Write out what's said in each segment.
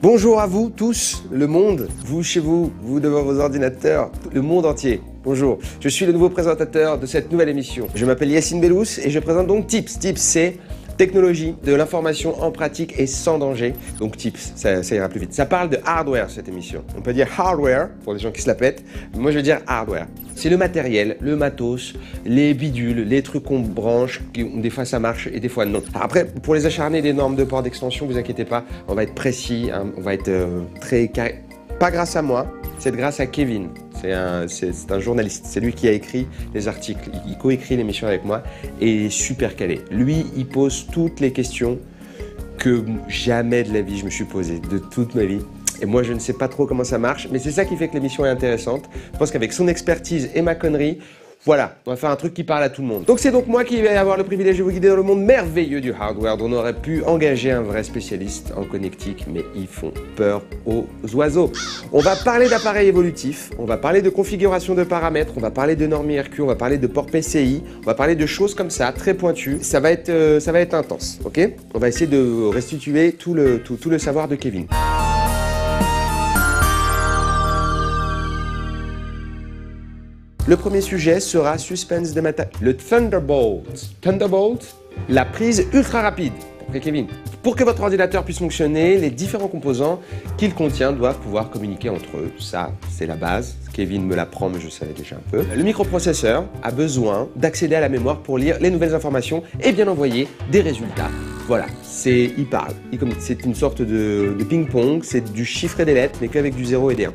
Bonjour à vous tous, le monde, vous chez vous, vous devant vos ordinateurs, le monde entier. Bonjour, je suis le nouveau présentateur de cette nouvelle émission. Je m'appelle Yacine Bellous et je présente donc Tips. Tips, c'est technologie, de l'information en pratique et sans danger. Donc Tips, ça ira plus vite. Ça parle de hardware cette émission. On peut dire hardware pour les gens qui se la pètent, mais moi je veux dire hardware. C'est le matériel, le matos, les bidules, les trucs qu'on branche, des fois ça marche et des fois non. Alors après, pour les acharnés des normes de port d'extension, vous inquiétez pas, on va être précis, hein, on va être très carré. Pas grâce à moi, c'est grâce à Kevin. C'est un journaliste, c'est lui qui a écrit les articles, il coécrit l'émission avec moi et il est super calé. Lui, il pose toutes les questions que jamais de la vie je me suis posé, de toute ma vie. Et moi, je ne sais pas trop comment ça marche, mais c'est ça qui fait que l'émission est intéressante. Je pense qu'avec son expertise et ma connerie, voilà, on va faire un truc qui parle à tout le monde. Donc c'est donc moi qui vais avoir le privilège de vous guider dans le monde merveilleux du hardware, dont on aurait pu engager un vrai spécialiste en connectique, mais ils font peur aux oiseaux. On va parler d'appareils évolutifs, on va parler de configuration de paramètres, on va parler de normes IRQ, on va parler de port PCI, on va parler de choses comme ça, très pointues. Ça va être intense, ok? On va essayer de restituer tout le savoir de Kevin. Le premier sujet sera suspense de matériel. Le Thunderbolt. Thunderbolt, la prise ultra rapide. Après Kevin. Pour que votre ordinateur puisse fonctionner, les différents composants qu'il contient doivent pouvoir communiquer entre eux. Ça, c'est la base. Kevin me l'apprend, mais je savais déjà un peu. Le microprocesseur a besoin d'accéder à la mémoire pour lire les nouvelles informations et bien envoyer des résultats. Voilà, il parle. C'est une sorte de ping-pong, c'est du chiffre et des lettres, mais qu'avec du 0 et des 1.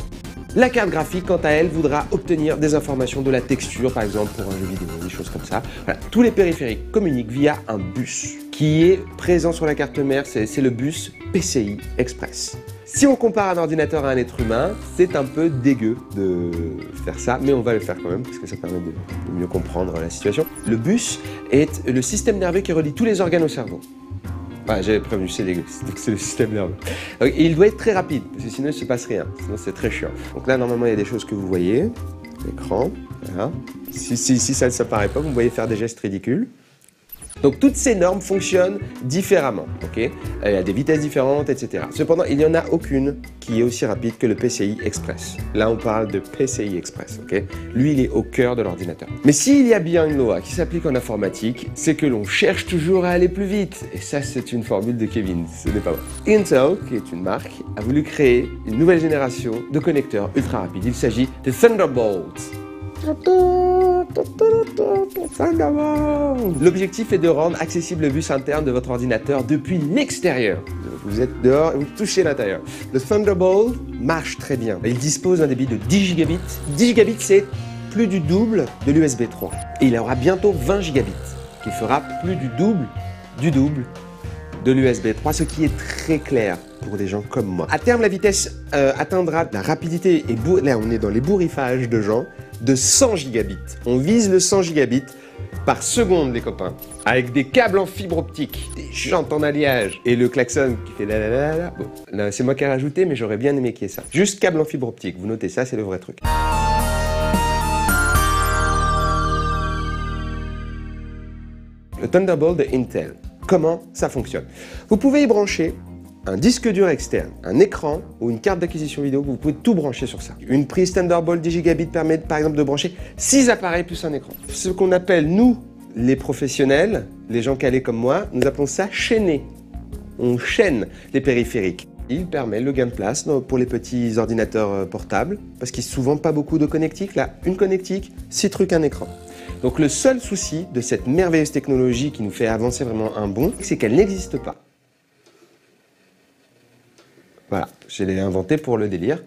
La carte graphique, quant à elle, voudra obtenir des informations de la texture, par exemple pour un jeu vidéo, des choses comme ça. Voilà. Tous les périphériques communiquent via un bus qui est présent sur la carte mère, c'est le bus PCI Express. Si on compare un ordinateur à un être humain, c'est un peu dégueu de faire ça, mais on va le faire quand même parce que ça permet de mieux comprendre la situation. Le bus est le système nerveux qui relie tous les organes au cerveau. Ah, j'avais prévenu, c'est dégueu, c'est le système nerveux. Et il doit être très rapide, parce que sinon il ne se passe rien, sinon c'est très chiant. Donc là, normalement, il y a des choses que vous voyez, l'écran, voilà. Si ça ne s'apparaît pas, vous me voyez faire des gestes ridicules. Donc toutes ces normes fonctionnent différemment, ok? Il y a des vitesses différentes, etc. Cependant, il n'y en a aucune qui est aussi rapide que le PCI Express. Là, on parle de PCI Express, ok? Lui, il est au cœur de l'ordinateur. Mais s'il y a bien une loi qui s'applique en informatique, c'est que l'on cherche toujours à aller plus vite. Et ça, c'est une formule de Kevin, ce n'est pas moi. Intel, qui est une marque, a voulu créer une nouvelle génération de connecteurs ultra rapides. Il s'agit de Thunderbolt. L'objectif est de rendre accessible le bus interne de votre ordinateur depuis l'extérieur. Vous êtes dehors et vous touchez l'intérieur. Le Thunderbolt marche très bien. Il dispose d'un débit de 10 gigabits. 10 gigabits, c'est plus du double de l'USB 3. Et il aura bientôt 20 gigabits, qui fera plus du double de l'USB 3, ce qui est très clair pour des gens comme moi. À terme, la vitesse atteindra la rapidité, et là on est dans les bourrifages de gens, de 100 gigabits. On vise le 100 gigabits par seconde, les copains, avec des câbles en fibre optique, des jantes en alliage et le klaxon qui fait la la la la. Bon, là, c'est moi qui ai rajouté, mais j'aurais bien aimé qu'il y ait ça. Juste câble en fibre optique, vous notez ça, c'est le vrai truc. Le Thunderbolt de Intel. Comment ça fonctionne? Vous pouvez y brancher un disque dur externe, un écran ou une carte d'acquisition vidéo, vous pouvez tout brancher sur ça. Une prise Thunderbolt 10 gigabits permet par exemple de brancher 6 appareils plus un écran. Ce qu'on appelle, nous, les professionnels, les gens calés comme moi, nous appelons ça chaîner. On chaîne les périphériques. Il permet le gain de place pour les petits ordinateurs portables, parce qu'il n'y a souvent pas beaucoup de connectiques. Là, une connectique, 6 trucs, un écran. Donc le seul souci de cette merveilleuse technologie qui nous fait avancer vraiment un bond, c'est qu'elle n'existe pas. Voilà, je l'ai inventé pour le délire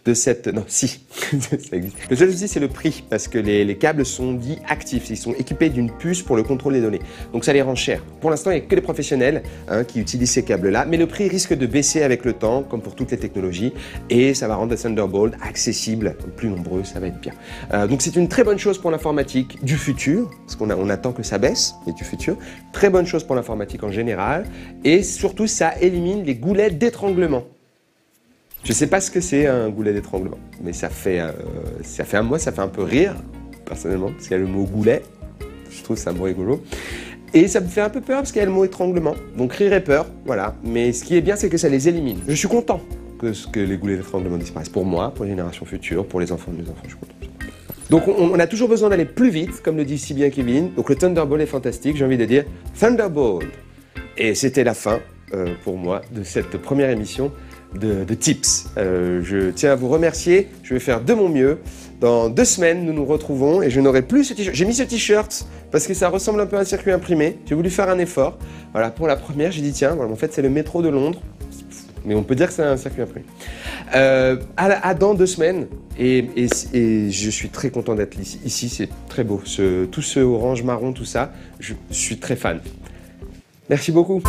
de cette... Non, si, ça existe. Le seul souci, c'est le prix, parce que les câbles sont dits actifs. Ils sont équipés d'une puce pour le contrôle des données. Donc ça les rend chers. Pour l'instant, il n'y a que les professionnels qui utilisent ces câbles-là, mais le prix risque de baisser avec le temps, comme pour toutes les technologies, et ça va rendre le Thunderbolt accessible, plus nombreux, ça va être bien. Donc c'est une très bonne chose pour l'informatique du futur, parce qu'on attend que ça baisse, mais du futur. Très bonne chose pour l'informatique en général, et surtout, ça élimine les goulets d'étranglement. Je sais pas ce que c'est un goulet d'étranglement, mais ça fait un peu rire, personnellement, parce qu'il y a le mot goulet, je trouve ça un mot rigolo. Et ça me fait un peu peur parce qu'il y a le mot étranglement. Donc rire et peur, voilà. Mais ce qui est bien, c'est que ça les élimine. Je suis content que les goulets d'étranglement disparaissent. Pour moi, pour les générations futures, pour les enfants de mes enfants, je suis content. Donc on a toujours besoin d'aller plus vite, comme le dit si bien Kevin. Donc le Thunderbolt est fantastique, j'ai envie de dire Thunderbolt. Et c'était la fin, pour moi, de cette première émission de Tips. Je tiens à vous remercier, je vais faire de mon mieux. Dans 2 semaines, nous nous retrouvons et je n'aurai plus ce t-shirt. J'ai mis ce t-shirt parce que ça ressemble un peu à un circuit imprimé. J'ai voulu faire un effort. Voilà, pour la première, j'ai dit tiens, voilà, en fait c'est le métro de Londres. Mais on peut dire que c'est un circuit imprimé. Dans 2 semaines. Et je suis très content d'être ici. C'est très beau. Tout ce orange marron, tout ça, je suis très fan. Merci beaucoup.